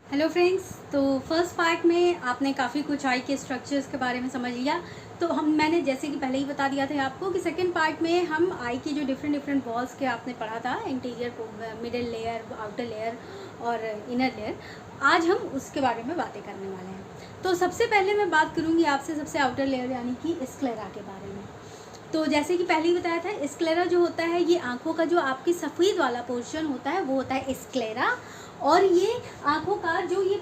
Hello friends, तो first part में आपने काफ़ी कुछ आई के स्ट्रक्चर्स के बारे में समझ लिया। तो मैंने जैसे कि पहले ही बता दिया था आपको कि सेकंड पार्ट में हम आई की जो डिफरेंट वॉल्स के आपने पढ़ा था, interior, middle layer, outer layer और इनर लेयर, आज हम उसके बारे में बातें करने वाले हैं। तो सबसे पहले मैं बात करूँगी आपसे सबसे आउटर लेयर यानी कि स्क्लेरा के बारे में। तो जैसे कि पहले ही बताया था, स्क्लेरा जो होता है ये आँखों का जो आपकी सफ़ेद वाला पोर्शन होता है वो होता है स्क्लेरा। और ये आँखों का जो ये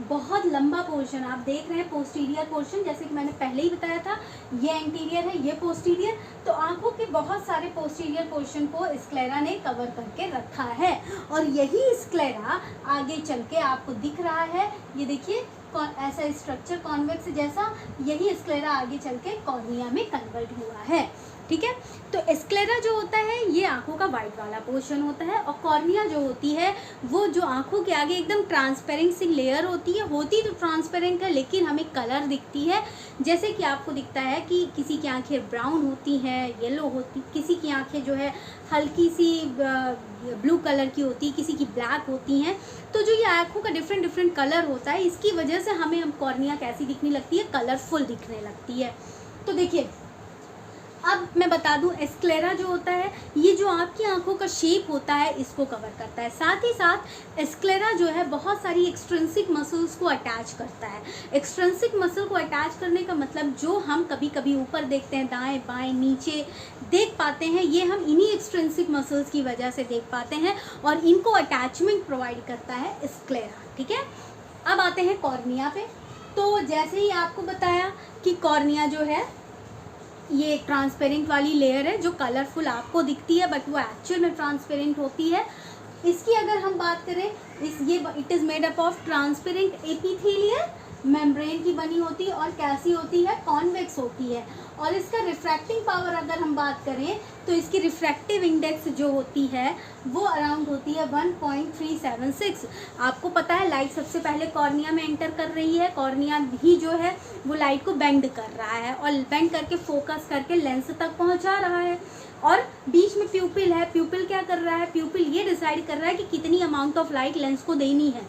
बहुत लंबा पोर्शन आप देख रहे हैं, पोस्टीरियर पोर्शन, जैसे कि मैंने पहले ही बताया था, ये एंटीरियर है, ये पोस्टीरियर। तो आँखों के बहुत सारे पोस्टीरियर पोर्शन को स्क्लेरा ने कवर करके रखा है। और यही स्क्लेरा आगे चल के आपको दिख रहा है, ये देखिए ऐसा स्ट्रक्चर कॉन्वेक्स जैसा, यही स्क्लेरा आगे चल के कॉर्निया में कन्वर्ट हुआ है। ठीक है, तो स्क्लेरा जो होता है ये आंखों का वाइट वाला पोर्शन होता है, और कॉर्निया जो होती है वो जो आंखों के आगे एकदम ट्रांसपेरेंट सी लेयर होती है। होती तो ट्रांसपेरेंट है लेकिन हमें कलर दिखती है, जैसे कि आपको दिखता है कि किसी की आंखें ब्राउन होती हैं, येलो होती, किसी की आंखें जो है हल्की सी ब्लू कलर की होती है, किसी की ब्लैक होती हैं। तो जो ये आँखों का डिफरेंट कलर होता है, इसकी वजह से हमें कॉर्निया कैसी दिखने लगती है, कलरफुल दिखने लगती है। तो देखिए, अब मैं बता दूं, स्क्लेरा जो होता है ये जो आपकी आंखों का शेप होता है इसको कवर करता है। साथ ही साथ स्क्लेरा जो है बहुत सारी एक्सट्रिंसिक मसल्स को अटैच करता है। एक्सट्रिंसिक मसल को अटैच करने का मतलब जो हम कभी कभी ऊपर देखते हैं, दाएं बाएं नीचे देख पाते हैं, ये हम इन्हीं एक्सट्रिंसिक मसल्स की वजह से देख पाते हैं, और इनको अटैचमेंट प्रोवाइड करता है स्क्लेरा। ठीक है, अब आते हैं कॉर्निया पे। तो जैसे ही आपको बताया कि कॉर्निया जो है ये एक ट्रांसपेरेंट वाली लेयर है जो कलरफुल आपको दिखती है, बट वो एक्चुअल में ट्रांसपेरेंट होती है। इसकी अगर हम बात करें, it is made up of transparent epithelial membrane की बनी होती है, और कैसी होती है, कॉन्वेक्स होती है। और इसका रिफ्रैक्टिंग पावर अगर हम बात करें तो इसकी रिफ्रैक्टिव इंडेक्स जो होती है वो अराउंड होती है 1.376। आपको पता है लाइट सबसे पहले कॉर्निया में एंटर कर रही है, कॉर्निया ही जो है वो लाइट को बेंड कर रहा है, और बेंड करके फोकस करके लेंस तक पहुंचा रहा है। और बीच में प्यूपिल है, प्यूपिल क्या कर रहा है, प्यूपिल ये डिसाइड कर रहा है कि कितनी अमाउंट ऑफ लाइट लेंस को देनी है।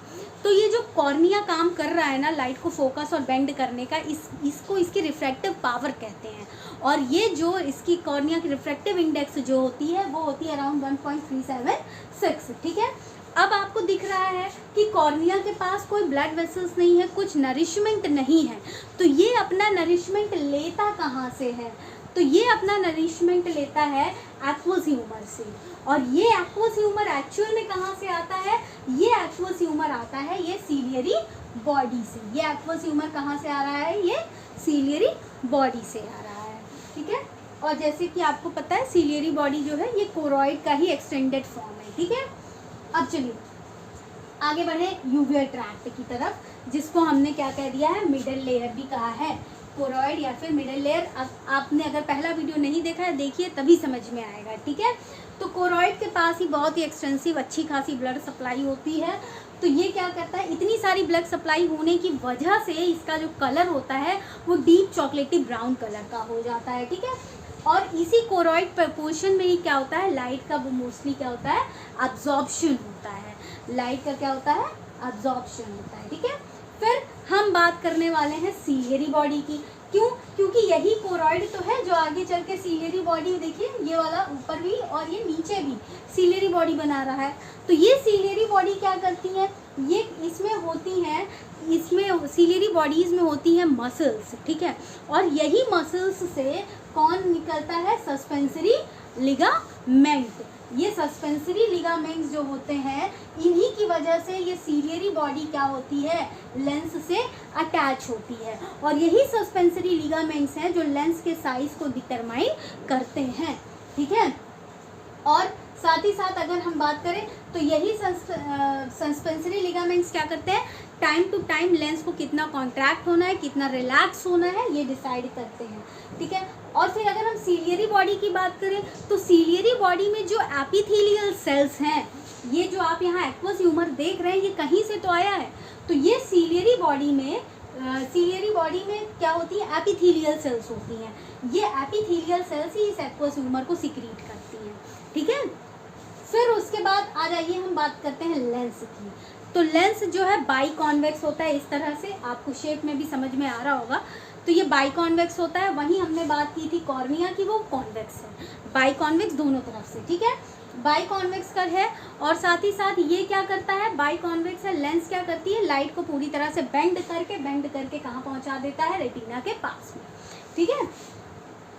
तो ये जो कॉर्निया काम कर रहा है ना लाइट को फोकस और बेंड करने का, इसको इसकी रिफ्रैक्टिव पावर कहते हैं। और ये जो इसकी कॉर्निया की रिफ्रैक्टिव इंडेक्स जो होती है वो होती है अराउंड 1.376। ठीक है, अब आपको दिख रहा है कि कॉर्निया के पास कोई ब्लड वेसल्स नहीं है, कुछ नरिशमेंट नहीं है। तो ये अपना नरिशमेंट लेता कहाँ से है, तो ये अपना नरिशमेंट लेता है एक्वस ह्यूमर से। और ये एक्वस ह्यूमर एक्चुअल में कहाँ से आता है, ये एक्वस ह्यूमर आता है ये सीलियरी बॉडी से। ये एक्वस ह्यूमर कहाँ से आ रहा है, ये सीलियरी बॉडी से आ रहा है। ठीक है, और जैसे कि आपको पता है सीलियरी बॉडी जो है ये कोरॉइड का ही एक्सटेंडेड फॉर्म है। ठीक है, अब चलिए आगे बढ़े यूवियर ट्रैक्ट की तरफ, जिसको हमने क्या कह दिया है, मिडल लेयर भी कहा है, कोरॉइड या फिर मिडल लेयर। आपने अगर पहला वीडियो नहीं देखा है देखिए, तभी समझ में आएगा। ठीक है, तो कोरॉइड के पास ही बहुत ही एक्सटेंसिव अच्छी खासी ब्लड सप्लाई होती है। तो ये क्या करता है, इतनी सारी ब्लड सप्लाई होने की वजह से इसका जो कलर होता है वो डीप चॉकलेटी ब्राउन कलर का हो जाता है। ठीक है, और इसी कोरॉइड पोर्शन में ही क्या होता है, लाइट का वो मोस्टली क्या होता है, अब्जॉर्प्शन होता है। लाइट का क्या होता है, अब्जॉर्प्शन होता है। ठीक है, फिर हम बात करने वाले हैं सीलियरी बॉडी की। क्यों, क्योंकि यही कोरॉइड तो है जो आगे चल के सीलियरी बॉडी, देखिए ये वाला ऊपर भी और ये नीचे भी सीलियरी बॉडी बना रहा है। तो ये सीलियरी बॉडी क्या करती है, ये इसमें होती हैं, इसमें सीलियरी बॉडीज़ में होती हैं मसल्स। ठीक है, और यही मसल्स से कौन निकलता है, सस्पेंसरी लिगामेंट। ये सस्पेंसरी लिगामेंट्स जो होते हैं इन्हीं की वजह से ये सीलियरी बॉडी क्या होती है, लेंस से अटैच होती है। और यही सस्पेंसरी लिगामेंट्स हैं जो लेंस के साइज को डिटरमाइन करते हैं। ठीक है, और साथ ही साथ अगर हम बात करें तो यही सस्पेंसरी लिगामेंट्स क्या करते हैं, टाइम टू टाइम लेंस को कितना कॉन्ट्रैक्ट होना है, कितना रिलैक्स होना है, ये डिसाइड करते हैं। ठीक है, और फिर अगर हम सीलियरी बॉडी की बात करें तो सीलियरी बॉडी में जो एपिथेलियल सेल्स हैं, ये जो आप यहाँ एक्वस ह्यूमर देख रहे हैं ये कहीं से तो आया है। तो ये सीलियरी बॉडी में क्या होती है, एपिथेलियल सेल्स होती हैं। ये एपिथेलियल सेल्स ही इस एक्वस ह्यूमर को सिक्रीट करती हैं। ठीक है, फिर उसके बाद आ जाइए हम बात करते हैं लेंस की। तो लेंस जो है बाई कॉन्वेक्स होता है, इस तरह से आपको शेप में भी समझ में आ रहा होगा। तो ये बाई कॉन्वेक्स होता है। वहीं हमने बात की थी कॉर्निया की, वो कॉन्वेक्स है, बाई कॉन्वेक्स दोनों तरफ से, ठीक है, बाई कॉन्वेक्स का है। और साथ ही साथ ये क्या करता है, बाई कॉन्वेक्स है, लेंस क्या करती है, लाइट को पूरी तरह से बेंड करके कहाँ पहुँचा देता है, रेटिना के पास में, ठीक है।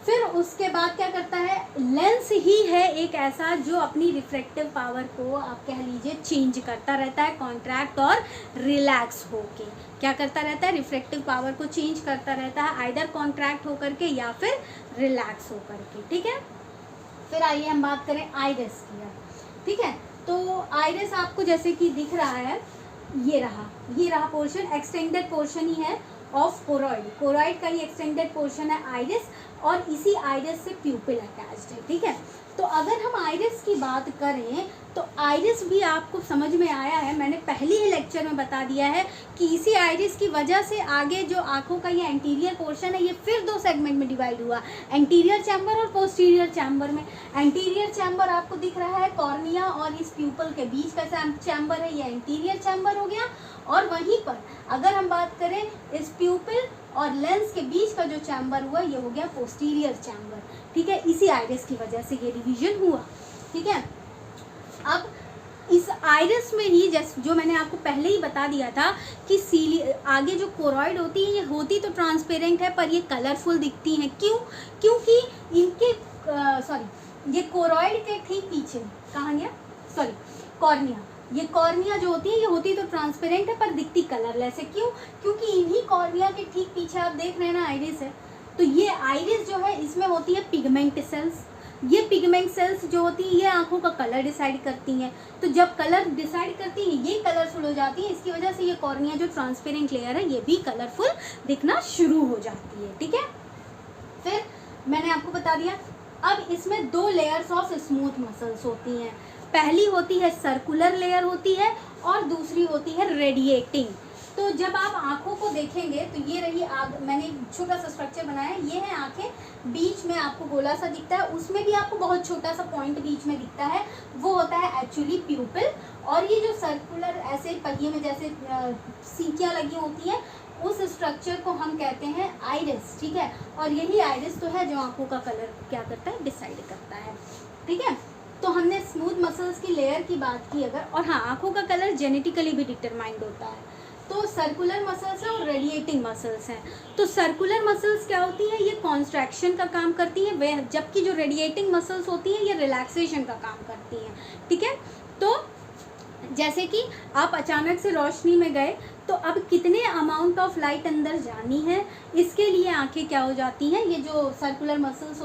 फिर उसके बाद क्या करता है, लेंस ही है एक ऐसा जो अपनी रिफ्रैक्टिव पावर को आप कह लीजिए चेंज करता रहता है, कॉन्ट्रैक्ट और रिलैक्स होके क्या करता रहता है, रिफ्रैक्टिव पावर को चेंज करता रहता है, आइदर कॉन्ट्रैक्ट होकर के या फिर रिलैक्स होकर के, ठीक है। फिर आइए हम बात करें आइरिस की, ठीक है। तो आइरिस आपको जैसे कि दिख रहा है, ये रहा पोर्शन, एक्सटेंडेड पोर्शन ही है ऑफ कोरॉइड का ही एक्सटेंडेड पोर्शन है आइरिस, और इसी आइरिस से प्यूपिल अटैच्ड है, ठीक है। तो अगर हम आइरिस की बात करें तो आइरिस भी आपको समझ में आया है, मैंने पहले ही लेक्चर में बता दिया है कि इसी आइरिस की वजह से आगे जो आंखों का ये एंटीरियर पोर्शन है ये फिर दो सेगमेंट में डिवाइड हुआ, एंटीरियर चैम्बर और पोस्टीरियर चैम्बर में। एंटीरियर चैम्बर आपको दिख रहा है कॉर्निया और इस प्यूपल के बीच का चैम्बर है, ये एंटीरियर चैम्बर हो गया। और वहीं पर अगर हम बात करें इस प्यूपिल और लेंस के बीच का जो चैम्बर हुआ ये हो गया पोस्टीरियर चैम्बर, ठीक है। इसी आइरिस की वजह से ये डिवीजन हुआ, ठीक है। अब इस आइरिस में ही जैसे जो मैंने आपको पहले ही बता दिया था कि आगे जो कोरॉइड होती है ये होती तो ट्रांसपेरेंट है पर ये कलरफुल दिखती हैं, क्यों, क्योंकि इनके ये कोरॉइड के ठीक पीछे कहाँ गया, कॉर्निया, ये कॉर्निया जो होती है ये होती तो ट्रांसपेरेंट है पर दिखती कलरलेस है, क्यों, क्योंकि इन्हीं कॉर्निया के ठीक पीछे आप देख रहे हैं ना आइरिस है। तो ये आइरिस जो है इसमें होती है पिगमेंट सेल्स, ये पिगमेंट सेल्स जो होती है ये आंखों का कलर डिसाइड करती हैं। तो जब कलर डिसाइड करती हैं ये कलरफुल हो जाती है, इसकी वजह से ये कॉर्निया जो ट्रांसपेरेंट लेयर है ये भी कलरफुल दिखना शुरू हो जाती है, ठीक है। फिर मैंने आपको बता दिया, अब इसमें दो लेयर्स ऑफ स्मूथ मसल्स होती हैं, पहली होती है सर्कुलर लेयर होती है और दूसरी होती है रेडिएटिंग। तो जब आप आंखों को देखेंगे तो ये रही मैंने छोटा सा स्ट्रक्चर बनाया है, ये है आंखें, बीच में आपको गोला सा दिखता है, उसमें भी आपको बहुत छोटा सा पॉइंट बीच में दिखता है, वो होता है एक्चुअली प्यूपिल। और ये जो सर्कुलर ऐसे पहिए में जैसे सीकियाँ लगी होती हैं उस स्ट्रक्चर को हम कहते हैं आइरिस, ठीक है। और यही आइरिस तो है जो आंखों का कलर क्या करता है, डिसाइड करता है, ठीक है। तो हमने स्मूथ मसल्स की लेयर की बात की अगर, और हाँ आंखों का कलर जेनेटिकली भी डिटरमाइंड होता है। तो सर्कुलर मसल्स हैं और रेडिएटिंग मसल्स हैं। तो सर्कुलर मसल्स क्या होती है, ये कॉन्ट्रैक्शन का काम करती है, वे जबकि जो रेडिएटिंग मसल्स होती हैं ये रिलैक्सेशन का काम करती हैं, ठीक है। तो जैसे कि आप अचानक से रोशनी में गए तो अब कितने अमाउंट ऑफ लाइट अंदर जानी है, इसके लिए आंखें क्या हो जाती हैं, ये जो सर्कुलर मसल्स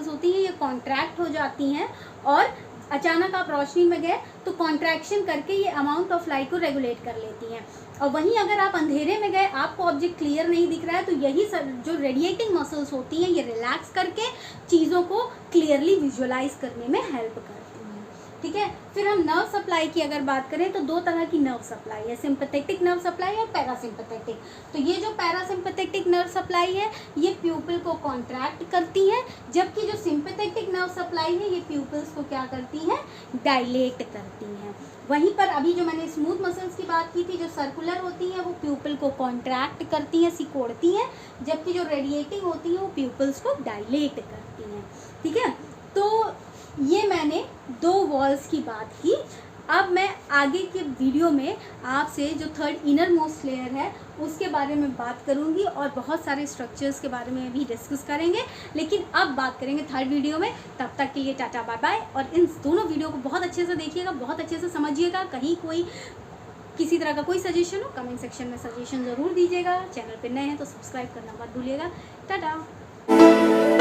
होती हैं ये कॉन्ट्रैक्ट हो जाती हैं, और अचानक आप रोशनी में गए तो कॉन्ट्रैक्शन करके ये अमाउंट ऑफ लाइट को रेगुलेट कर लेती हैं। और वहीं अगर आप अंधेरे में गए, आपको ऑब्जेक्ट क्लियर नहीं दिख रहा है, तो यही जो रेडिएटिंग मसल्स होती हैं ये रिलैक्स करके चीज़ों को क्लियरली विजुअलाइज करने में हेल्प करती हैं, ठीक है। फिर हम नर्व सप्लाई की अगर बात करें तो दो तरह की नर्व सप्लाई है, सिंपैथेटिक नर्व सप्लाई और पैरासिम्पैथेटिक। तो ये जो पैरासिम्पैथेटिक नर्व सप्लाई है ये प्यूपिल को कॉन्ट्रैक्ट करती है, जबकि जो सिंपैथेटिक नर्व सप्लाई है ये प्यूपिल्स को क्या करती है, डायलेट करती हैं। वहीं पर अभी जो मैंने स्मूथ मसल्स की बात की थी, जो सर्कुलर होती हैं वो प्यूपिल को कॉन्ट्रैक्ट करती हैं, सिकोड़ती हैं, जबकि जो रेडिएटिंग होती है वो प्यूपिल्स को डायलेट करती हैं, ठीक है। तो ये मैंने दो वॉल्स की बात की। अब मैं आगे के वीडियो में आपसे जो थर्ड इनर मोस्ट लेयर है उसके बारे में बात करूंगी और बहुत सारे स्ट्रक्चर्स के बारे में भी डिस्कस करेंगे, लेकिन अब बात करेंगे थर्ड वीडियो में। तब तक के लिए टाटा बाय बाय, और इन दोनों वीडियो को बहुत अच्छे से देखिएगा, बहुत अच्छे से समझिएगा। कहीं कोई किसी तरह का कोई सजेशन हो कमेंट सेक्शन में सजेशन ज़रूर दीजिएगा। चैनल पर नए हैं तो सब्सक्राइब करना मत भूलिएगा। टाटा।